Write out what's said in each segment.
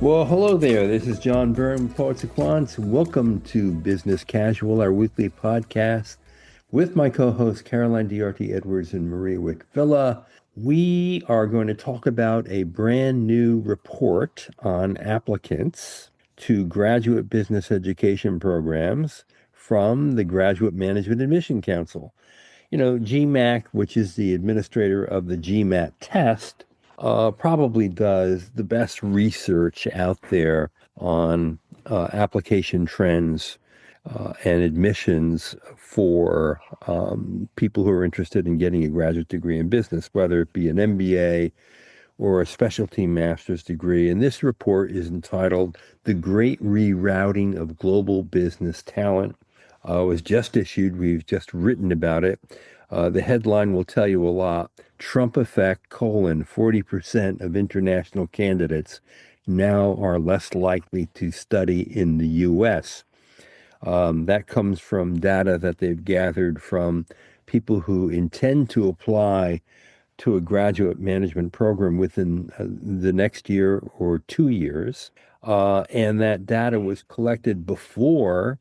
Well, hello there. This is John Byrne, Poets and Quants. Welcome to Business Casual, our weekly podcast with my co-hosts Caroline Diarty Edwards and Maria Wick-Villa. We are going to talk about a brand new report on applicants to graduate business education programs from the Graduate Management Admission Council. GMAC, which is the administrator of the GMAT test, probably does the best research out there on application trends and admissions for people who are interested in getting a graduate degree in business, whether it be an MBA or a specialty master's degree. And this report is entitled The Great Rerouting of Global Business Talent. It was just issued. We've just written about it. The headline will tell you a lot. Trump effect, 40% of international candidates now are less likely to study in the U.S. That comes from data that they've gathered from people who intend to apply to a graduate management program within the next year or 2 years. And that data was collected before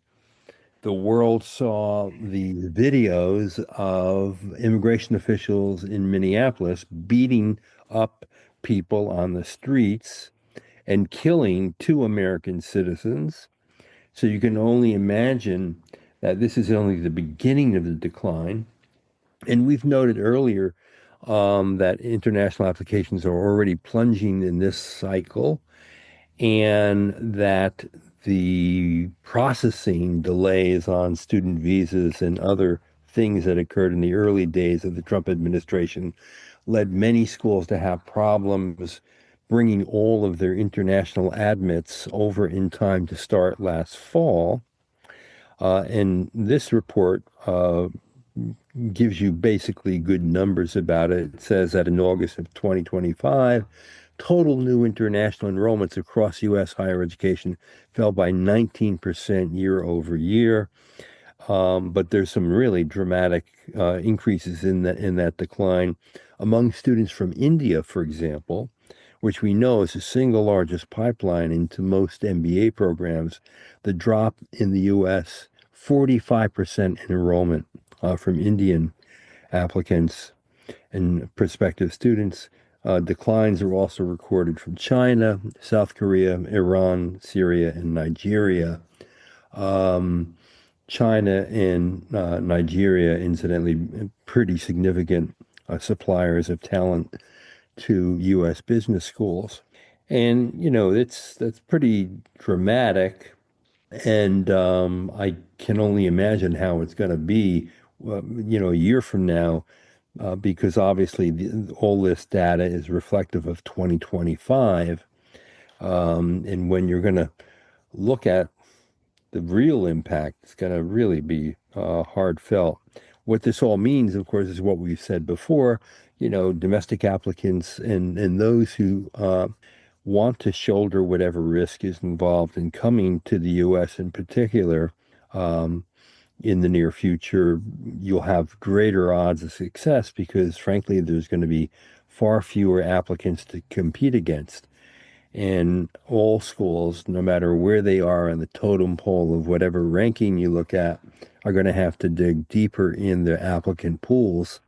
the world saw the videos of immigration officials in Minneapolis beating up people on the streets and killing two American citizens. So you can only imagine that this is only the beginning of the decline. And we've noted earlier that international applications are already plunging in this cycle, and that the processing delays on student visas and other things that occurred in the early days of the Trump administration led many schools to have problems bringing all of their international admits over in time to start last fall. And this report gives you basically good numbers about it. It says that in August of 2025, total new international enrollments across U.S. higher education fell by 19% year over year. But there's some really dramatic increases in that decline among students from India, for example, which we know is the single largest pipeline into most MBA programs. The drop in the U.S., 45% in enrollment from Indian applicants and prospective students. Declines are also recorded from China, South Korea, Iran, Syria, and Nigeria. China and Nigeria, incidentally, pretty significant suppliers of talent to U.S. business schools. And, that's pretty dramatic. And I can only imagine how it's going to be, a year from now, because obviously all this data is reflective of 2025. And when you're going to look at the real impact, it's going to really be hard felt. What this all means, of course, is what we've said before. Domestic applicants and those who want to shoulder whatever risk is involved in coming to the U.S. in particular, in the near future, you'll have greater odds of success because, frankly, there's going to be far fewer applicants to compete against. And all schools, no matter where they are on the totem pole of whatever ranking you look at, are going to have to dig deeper in their applicant pools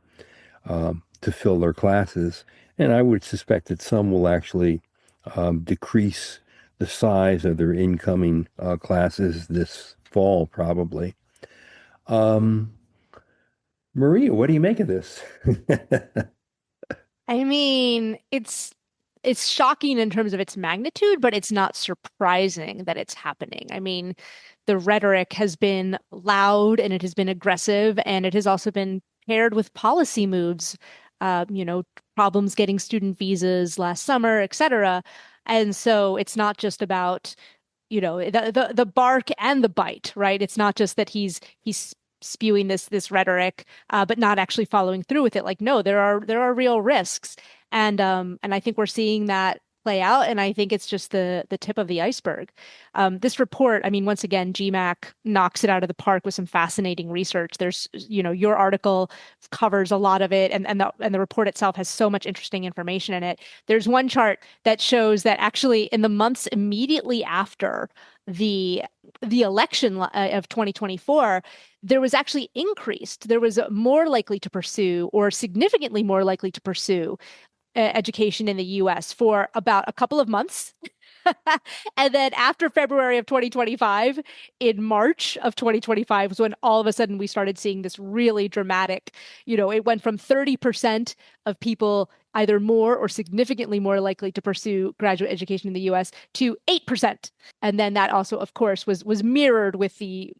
to fill their classes. And I would suspect that some will actually decrease the size of their incoming classes this fall, probably. Maria, what do you make of this? I mean, it's shocking in terms of its magnitude, but it's not surprising that it's happening. I mean, the rhetoric has been loud and it has been aggressive, and it has also been paired with policy moves, uh, you know, problems getting student visas last summer, et cetera. And so it's not just about, the bark and the bite, right? It's not just that he's spewing this rhetoric, but not actually following through with it. Like, no, there are real risks, and I think we're seeing that play out, and I think it's just the tip of the iceberg. This report, I mean, once again, GMAC knocks it out of the park with some fascinating research. There's, your article covers a lot of it, and the report itself has so much interesting information in it. There's one chart that shows that actually in the months immediately after the the election of 2024, there was actually increased. There was more likely to pursue, or significantly more likely to pursue, education in the US for about a couple of months. And then after February of 2025, in March of 2025 was when all of a sudden we started seeing this really dramatic, it went from 30% of people either more or significantly more likely to pursue graduate education in the US to 8%. And then that also, of course, was mirrored with the,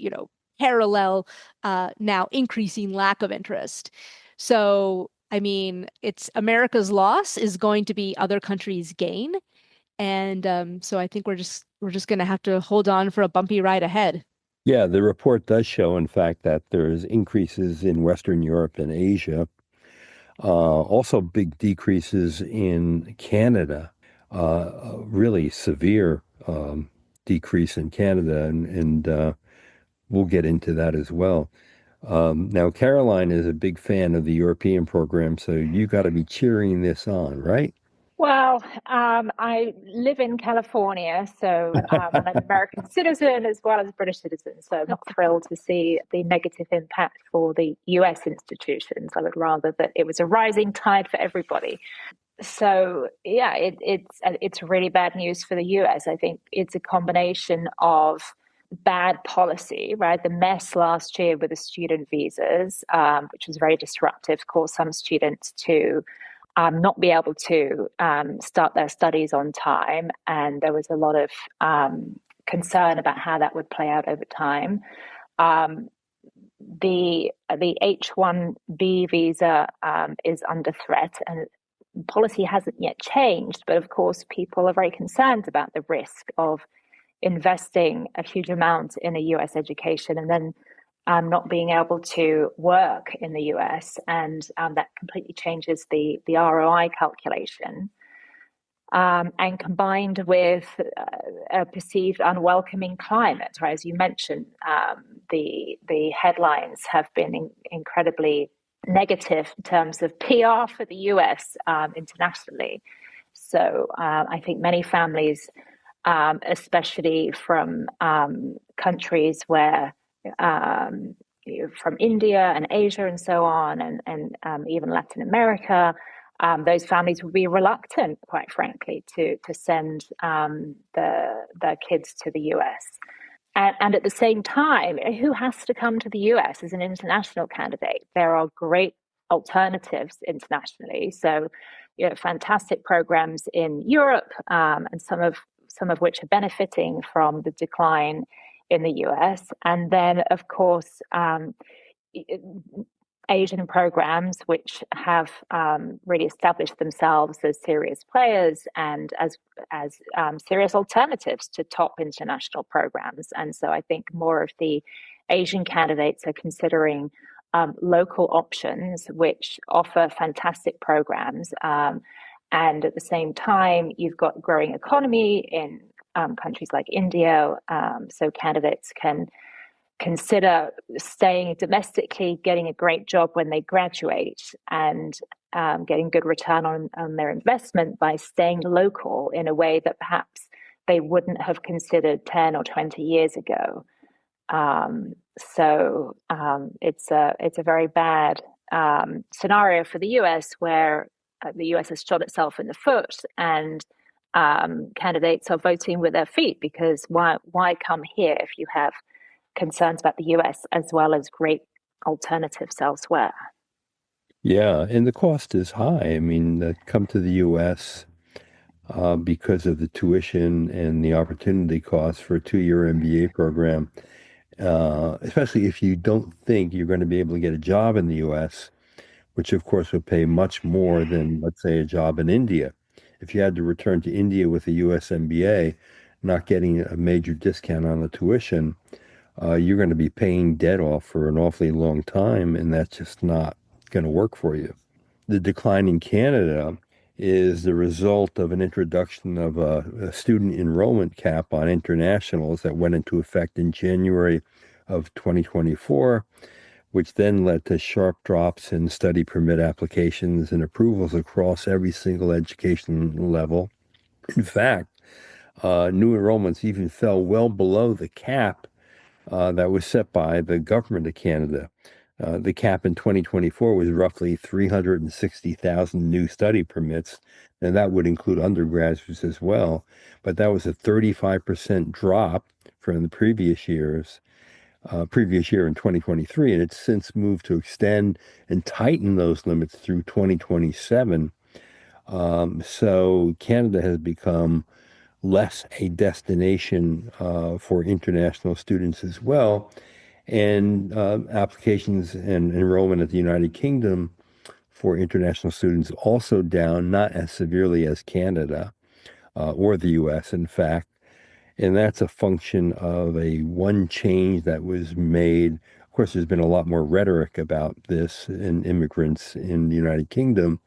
parallel now increasing lack of interest. So, I mean, it's America's loss is going to be other countries' gain. And so I think we're just going to have to hold on for a bumpy ride ahead. Yeah, the report does show, in fact, that there's increases in Western Europe and Asia. Also, big decreases in Canada, a really severe decrease in Canada, and we'll get into that as well. Now, Caroline is a big fan of the European program, so you got to be cheering this on, right? Well, I live in California, so I'm an American citizen as well as a British citizen. So I'm not thrilled to see the negative impact for the US institutions. I would rather that it was a rising tide for everybody. So yeah, it's really bad news for the US. I think it's a combination of bad policy, right? The mess last year with the student visas, which was very disruptive, caused some students to not be able to start their studies on time. And there was a lot of concern about how that would play out over time. Um, the H-1B visa is under threat, and policy hasn't yet changed. But of course, people are very concerned about the risk of investing a huge amount in a US education and then not being able to work in the US, and that completely changes the ROI calculation. And combined with a perceived unwelcoming climate, right? As you mentioned, the headlines have been incredibly negative in terms of PR for the US internationally. So I think many families, especially from countries where from India and Asia and so on, and even Latin America, those families would be reluctant, quite frankly, to send their kids to the US. And at the same time, who has to come to the US as an international candidate? There are great alternatives internationally. So, fantastic programs in Europe, and some of which are benefiting from the decline in the US. And then, of course, Asian programs which have really established themselves as serious players and as serious alternatives to top international programs. And so I think more of the Asian candidates are considering local options which offer fantastic programs. And at the same time, you've got growing economy in countries like India, so candidates can consider staying domestically, getting a great job when they graduate, and getting good return on their investment by staying local in a way that perhaps they wouldn't have considered 10 or 20 years ago. It's a very bad scenario for the US, where the US has shot itself in the foot, and candidates are voting with their feet, because why come here if you have concerns about the US as well as great alternatives elsewhere? Yeah, and the cost is high. I mean, come to the U.S. Because of the tuition and the opportunity cost for a 2-year MBA program, especially if you don't think you're going to be able to get a job in the U.S., which of course would pay much more than, let's say, a job in India. If you had to return to India with a US MBA, not getting a major discount on the tuition, you're going to be paying debt off for an awfully long time, and that's just not going to work for you. The decline in Canada is the result of an introduction of a student enrollment cap on internationals that went into effect in January of 2024, which then led to sharp drops in study permit applications and approvals across every single education level. In fact, new enrollments even fell well below the cap that was set by the government of Canada. The cap in 2024 was roughly 360,000 new study permits, and that would include undergraduates as well. But that was a 35% drop from the previous year in 2023, and it's since moved to extend and tighten those limits through 2027. So Canada has become less a destination for international students as well. And applications and enrollment at the United Kingdom for international students also down, not as severely as Canada or the US, in fact. And that's a function of one change that was made. Of course, there's been a lot more rhetoric about this in immigrants in the United Kingdom,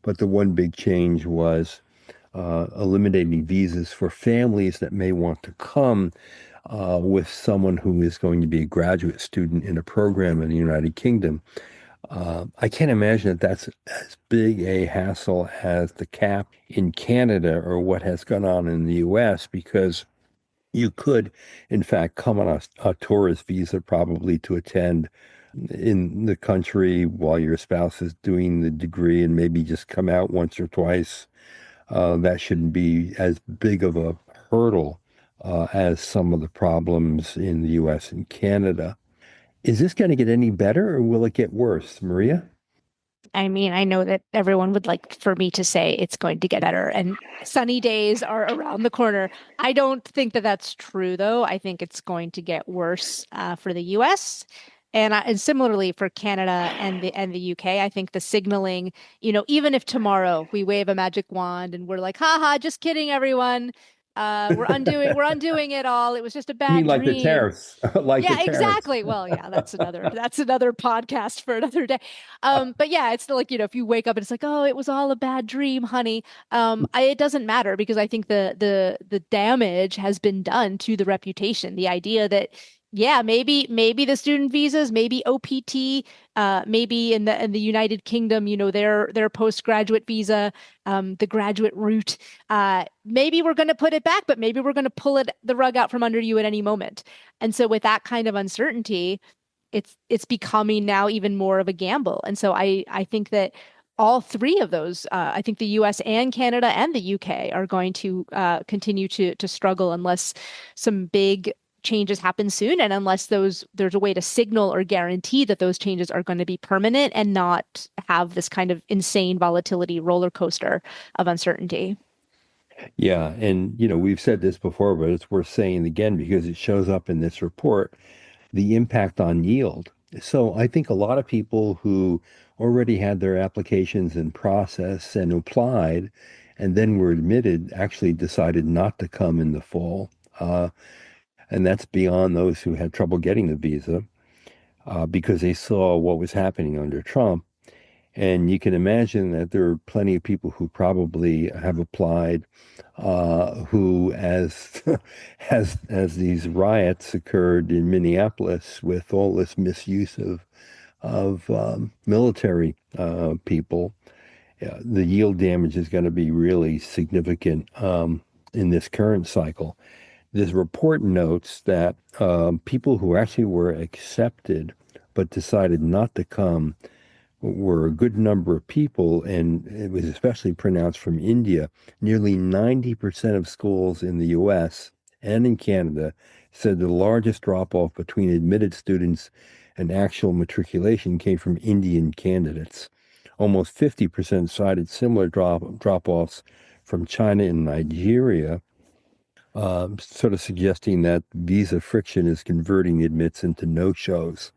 but the one big change was eliminating visas for families that may want to come with someone who is going to be a graduate student in a program in the United Kingdom. I can't imagine that that's as big a hassle as the cap in Canada or what has gone on in the US, because you could, in fact, come on a tourist visa probably to attend in the country while your spouse is doing the degree and maybe just come out once or twice. That shouldn't be as big of a hurdle as some of the problems in the US and Canada. Is this going to get any better or will it get worse, Maria? I mean, I know that everyone would like for me to say it's going to get better and sunny days are around the corner. I don't think that that's true, though. I think it's going to get worse for the US. And similarly for Canada and the UK, I think the signaling, even if tomorrow we wave a magic wand and we're like, haha, just kidding, everyone. We're undoing it all. It was just a You mean bad like the dream. tariffs, like the Yeah, tariffs. exactly. Well, yeah, that's another podcast for another day. But yeah, it's like, if you wake up and it's like, oh, it was all a bad dream, honey. It doesn't matter because I think the damage has been done to the reputation. The idea that, yeah, maybe the student visas, maybe OPT, maybe in the United Kingdom, their postgraduate visa, the graduate route. Maybe we're going to put it back, but maybe we're going to pull the rug out from under you at any moment. And so with that kind of uncertainty, it's becoming now even more of a gamble. And so I think that all three of those, I think the US and Canada and the UK are going to continue to struggle unless some big changes happen soon and unless there's a way to signal or guarantee that those changes are going to be permanent and not have this kind of insane volatility roller coaster of uncertainty. Yeah, and we've said this before, but it's worth saying again because it shows up in this report, the impact on yield. So I think a lot of people who already had their applications in process and applied and then were admitted actually decided not to come in the fall. And that's beyond those who had trouble getting the visa because they saw what was happening under Trump. And you can imagine that there are plenty of people who probably have applied, who, as as these riots occurred in Minneapolis with all this misuse of military people, the yield damage is going to be really significant in this current cycle. This report notes that people who actually were accepted but decided not to come were a good number of people, and it was especially pronounced from India. Nearly 90% of schools in the US and in Canada said the largest drop off between admitted students and actual matriculation came from Indian candidates. Almost 50% cited similar drop offs from China and Nigeria, sort of suggesting that visa friction is converting admits into no shows.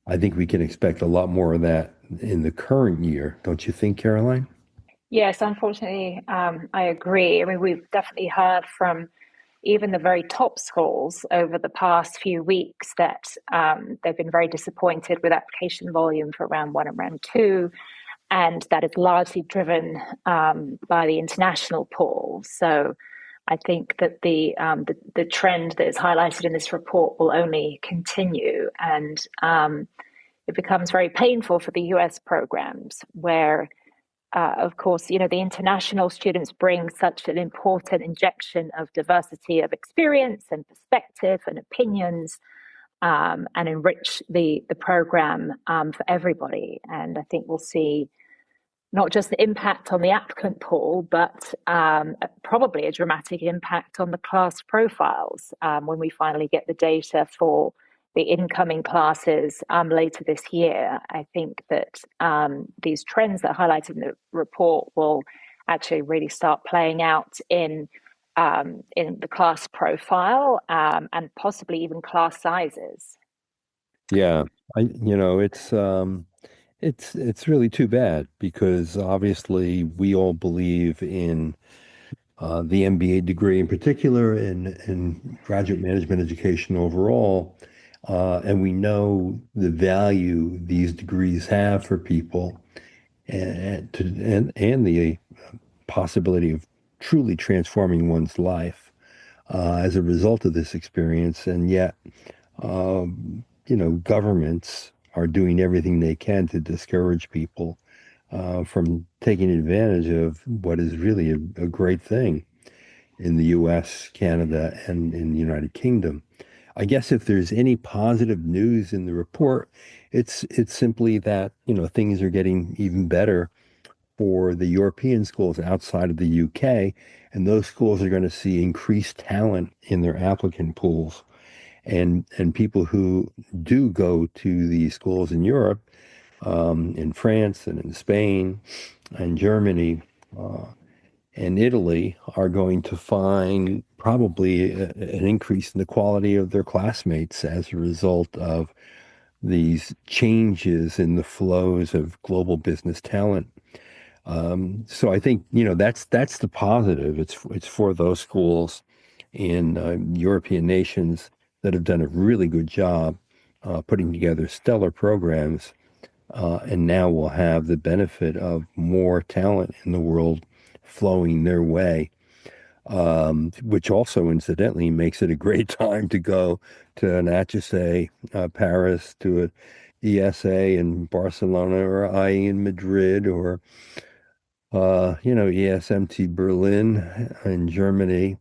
I think we can expect a lot more of that in the current year, don't you think, Caroline? Yes, unfortunately, I agree. I mean, we've definitely heard from even the very top schools over the past few weeks that they've been very disappointed with application volume for round one and round two. and that is largely driven by the international pool. So I think that the trend that is highlighted in this report will only continue, and it becomes very painful for the US programs where. Of course, the international students bring such an important injection of diversity of experience and perspective and opinions, and enrich the program for everybody. And I think we'll see not just the impact on the applicant pool, but probably a dramatic impact on the class profiles when we finally get the data for the incoming classes later this year. I think that these trends that are highlighted in the report will actually really start playing out in the class profile and possibly even class sizes. Yeah, it's really too bad because obviously we all believe in the MBA degree in particular and graduate management education overall. And we know the value these degrees have for people and the possibility of truly transforming one's life as a result of this experience. And yet, governments are doing everything they can to discourage people from taking advantage of what is really a great thing in the US, Canada, and in the United Kingdom. I guess if there's any positive news in the report, it's simply that, things are getting even better for the European schools outside of the UK, and those schools are going to see increased talent in their applicant pools. And people who do go to these schools in Europe, in France and in Spain and Germany, and Italy are going to find probably an increase in the quality of their classmates as a result of these changes in the flows of global business talent. So I think, that's the positive. It's for those schools in European nations that have done a really good job putting together stellar programs, and now will have the benefit of more talent in the world flowing their way, which also incidentally makes it a great time to go to an HSA Paris, to an ESA in Barcelona, or IE in Madrid, or ESMT Berlin in Germany,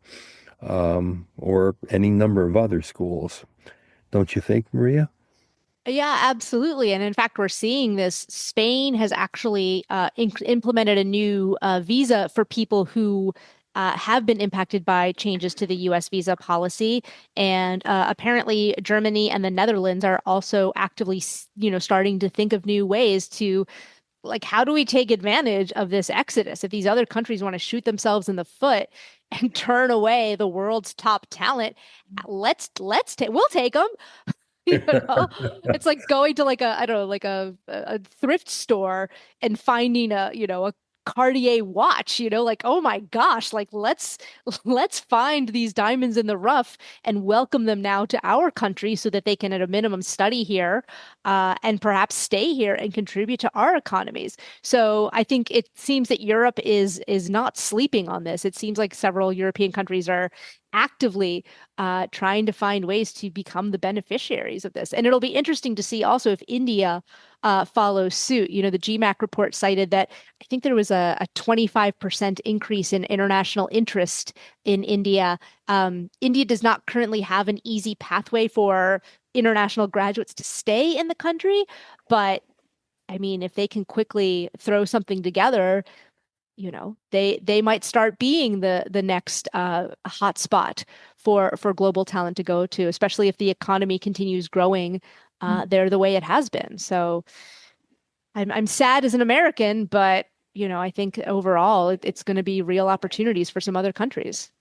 or any number of other schools. Don't you think, Maria? Yeah, absolutely. And in fact, we're seeing this. Spain has actually implemented a new visa for people who have been impacted by changes to the US visa policy. And apparently, Germany and the Netherlands are also actively, starting to think of new ways to, like, how do we take advantage of this exodus? If these other countries want to shoot themselves in the foot and turn away the world's top talent, we'll take them. You know, it's like going to like a, I don't know, like a thrift store and finding a Cartier watch, like, oh my gosh, like let's find these diamonds in the rough and welcome them now to our country so that they can at a minimum study here, and perhaps stay here and contribute to our economies. So I think it seems that Europe is not sleeping on this. It seems like several European countries are actively trying to find ways to become the beneficiaries of this. And it'll be interesting to see also if India follows suit. The GMAC report cited that I think there was a 25% increase in international interest in India. India does not currently have an easy pathway for international graduates to stay in the country, but I mean, if they can quickly throw something together, they might start being the next hotspot for global talent to go to, especially if the economy continues growing there the way it has been. So I'm sad as an American, but I think overall it's going to be real opportunities for some other countries.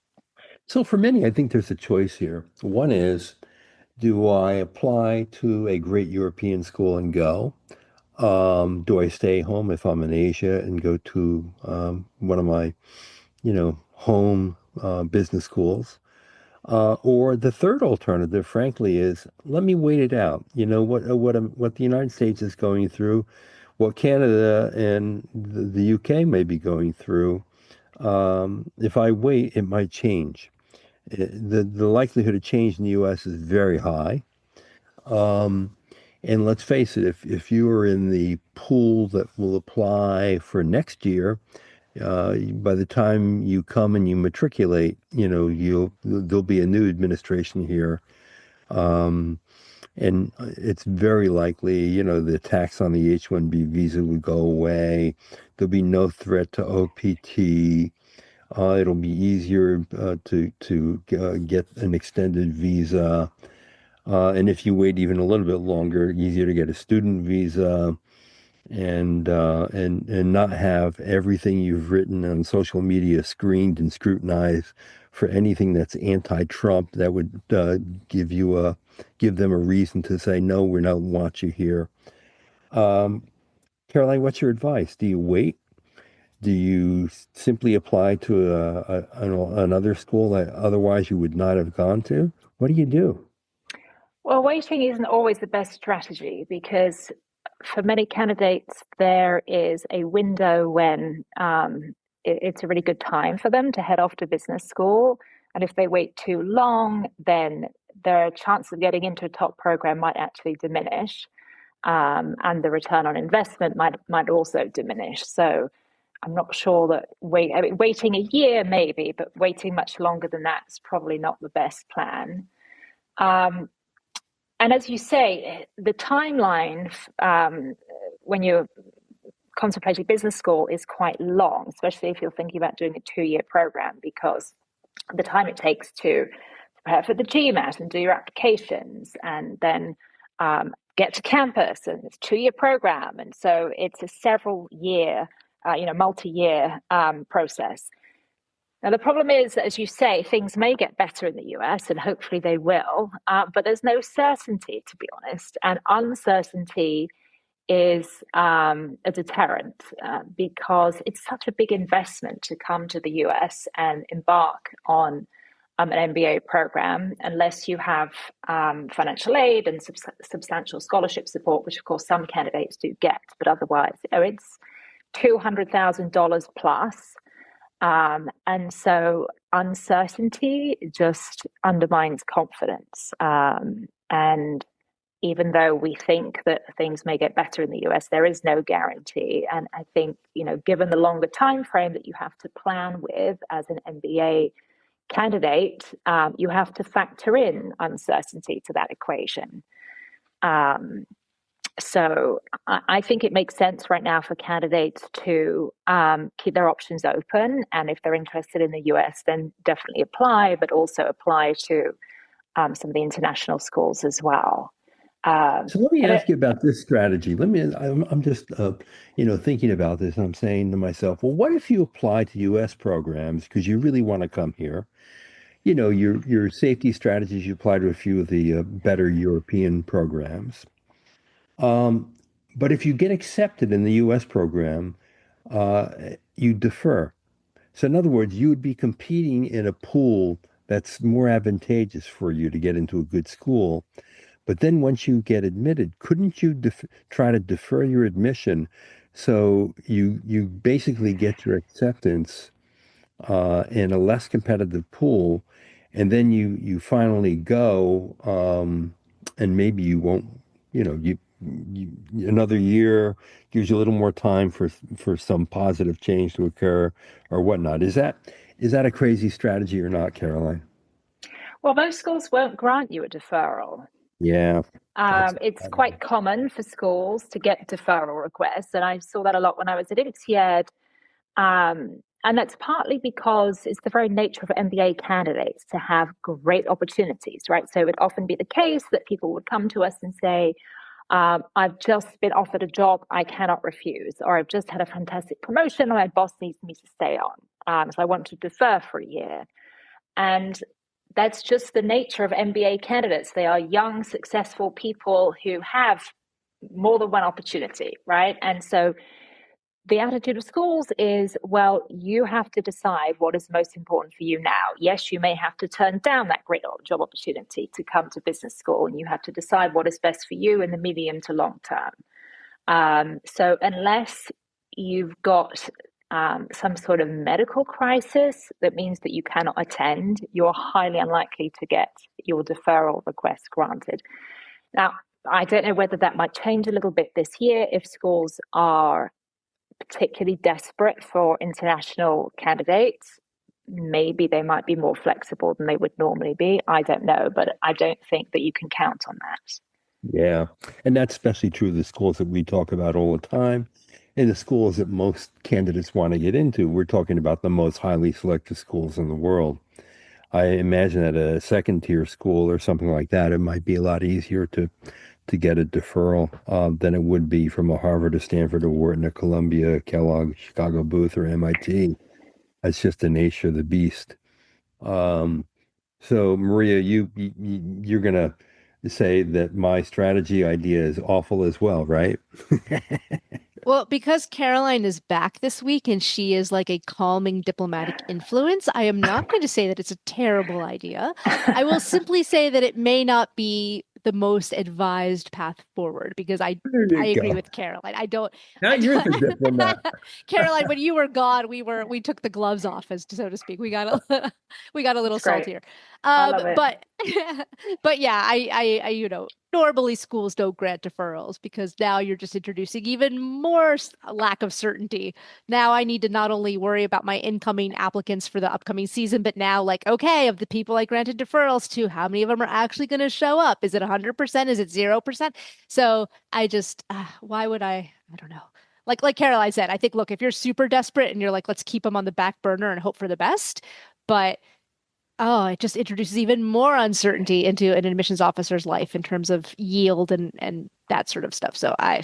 So for many, I think there's a choice here. One is, do I apply to a great European school and go? Do I stay home if I'm in Asia and go to one of my, home business schools? Or the third alternative, frankly, is let me wait it out. What the United States is going through, what Canada and the UK may be going through. If I wait, it might change. The likelihood of change in the US is very high. Um, and let's face it, if you are in the pool that will apply for next year, by the time you come and you matriculate, there'll be a new administration here. Um, and it's very likely, the tax on the H-1B visa would go away. There'll be no threat to OPT. It'll be easier to get an extended visa. And if you wait even a little bit longer, easier to get a student visa and not have everything you've written on social media screened and scrutinized for anything that's anti-Trump that would give them a reason to say no, we don't want you here. Um, Caroline, what's your advice? Do you wait? Do you simply apply to another school that otherwise you would not have gone to? What do you do? Well, waiting isn't always the best strategy because for many candidates, there is a window when it's a really good time for them to head off to business school. And if they wait too long, then their chance of getting into a top program might actually diminish. And the return on investment might also diminish. So I'm not sure that waiting a year maybe, but waiting much longer than that is probably not the best plan. Um, and as you say, the timeline when you're contemplating business school is quite long, especially if you're thinking about doing a 2-year program, because the time it takes to prepare for the GMAT and do your applications and then get to campus, and it's a 2-year program. And so it's a several year, multi-year process. Now, the problem is, as you say, things may get better in the US, and hopefully they will, but there's no certainty, to be honest. And uncertainty is a deterrent because it's such a big investment to come to the US and embark on an MBA program unless you have financial aid and substantial scholarship support, which, of course, some candidates do get, but otherwise, it's $200,000 plus. And so uncertainty just undermines confidence. And even though we think that things may get better in the US, there is no guarantee. And I think, given the longer time frame that you have to plan with as an MBA candidate, you have to factor in uncertainty to that equation. So I think it makes sense right now for candidates to keep their options open. And if they're interested in the US, then definitely apply, but also apply to some of the international schools as well. So let me ask you about this strategy. I'm just, thinking about this and I'm saying to myself, well, what if you apply to US programs because you really want to come here? Your safety strategies, you apply to a few of the better European programs. Um, but if you get accepted in the US program, uh, you defer. So in other words, you would be competing in a pool that's more advantageous for you to get into a good school. But then once you get admitted, couldn't you try to defer your admission so you basically get your acceptance in a less competitive pool, and then you finally go, and maybe you won't, you another year gives you a little more time for some positive change to occur or whatnot. Is that a crazy strategy or not, Caroline? Well, most schools won't grant you a deferral. Yeah, that's It's quite common for schools to get deferral requests, and I saw that a lot when I was at INSEAD. And that's partly because it's the very nature of MBA candidates to have great opportunities, right? So it would often be the case that people would come to us and say, I've just been offered a job I cannot refuse, or I've just had a fantastic promotion and my boss needs me to stay on. So I want to defer for a year. And that's just the nature of MBA candidates. They are young, successful people who have more than one opportunity, right? And so the attitude of schools is, well, you have to decide what is most important for you now. Yes, you may have to turn down that great job opportunity to come to business school, and you have to decide what is best for you in the medium to long term. So unless you've got some sort of medical crisis that means that you cannot attend, you're highly unlikely to get your deferral request granted. Now, I don't know whether that might change a little bit this year if schools are particularly desperate for international candidates. Maybe they might be more flexible than they would normally be. I don't know, but I don't think that you can count on that. Yeah. And that's especially true of the schools that we talk about all the time. And the schools that most candidates want to get into, we're talking about the most highly selective schools in the world. I imagine at a second tier school or something like that, it might be a lot easier to get a deferral than it would be from a Harvard, a Stanford, a Wharton, a Columbia, Kellogg, Chicago Booth, or MIT. That's just the nature of the beast. Um, so Maria, you're gonna say that my strategy idea is awful as well, right? Well, because Caroline is back this week and she is like a calming diplomatic influence, I am not going to say that it's a terrible idea. I will simply say that it may not be the most advised path forward because There I you agree go. with Caroline. I don't Now I you're the don't diplomat. Caroline, when you were gone, we took the gloves off, as so to speak. We got a little It's great. saltier. I love it. But but yeah, I normally schools don't grant deferrals because now you're just introducing even more lack of certainty. Now I need to not only worry about my incoming applicants for the upcoming season, but now like, okay, of the people I granted deferrals to, how many of them are actually going to show up? Is it 100%? Is it 0%? So I just, why would I don't know. Like Caroline said, I think, look, if you're super desperate and you're like, let's keep them on the back burner and hope for the best. But oh, it just introduces even more uncertainty into an admissions officer's life in terms of yield and that sort of stuff. So I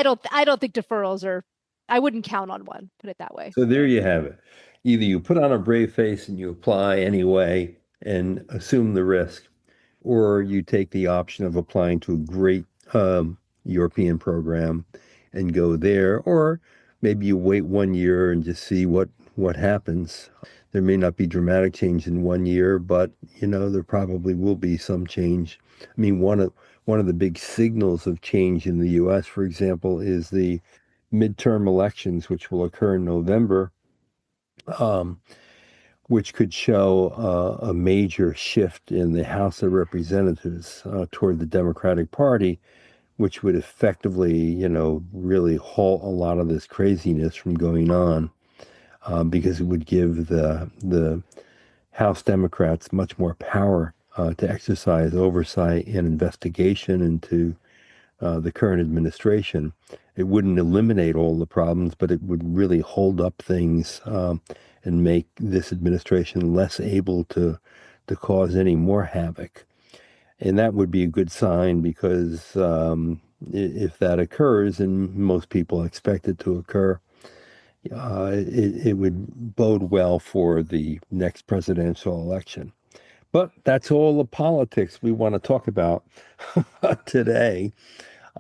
don't think deferrals are I wouldn't count on one, put it that way. So there you have it. Either you put on a brave face and you apply anyway and assume the risk, or you take the option of applying to a great European program and go there, or maybe you wait 1 year and just see what happens. There may not be dramatic change in 1 year, but there probably will be some change. I mean, one of the big signals of change in the U.S., for example, is the midterm elections, which will occur in November, um, which could show a major shift in the House of Representatives toward the Democratic Party, which would effectively, really halt a lot of this craziness from going on, because it would give the House Democrats much more power to exercise oversight and investigation into the current administration. It wouldn't eliminate all the problems, but it would really hold up things and make this administration less able to cause any more havoc. And that would be a good sign because if that occurs, and most people expect it to occur, it would bode well for the next presidential election. But that's all the politics we want to talk about today.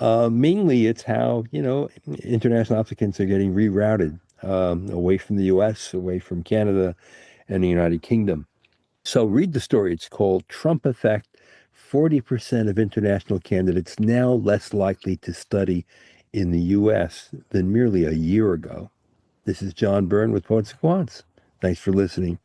Mainly, it's how, international applicants are getting rerouted away from the US, away from Canada and the United Kingdom. So read the story. It's called Trump Effect. 40% of international candidates now less likely to study in the US than merely a year ago. This is John Byrne with Poets and Quants. Thanks for listening.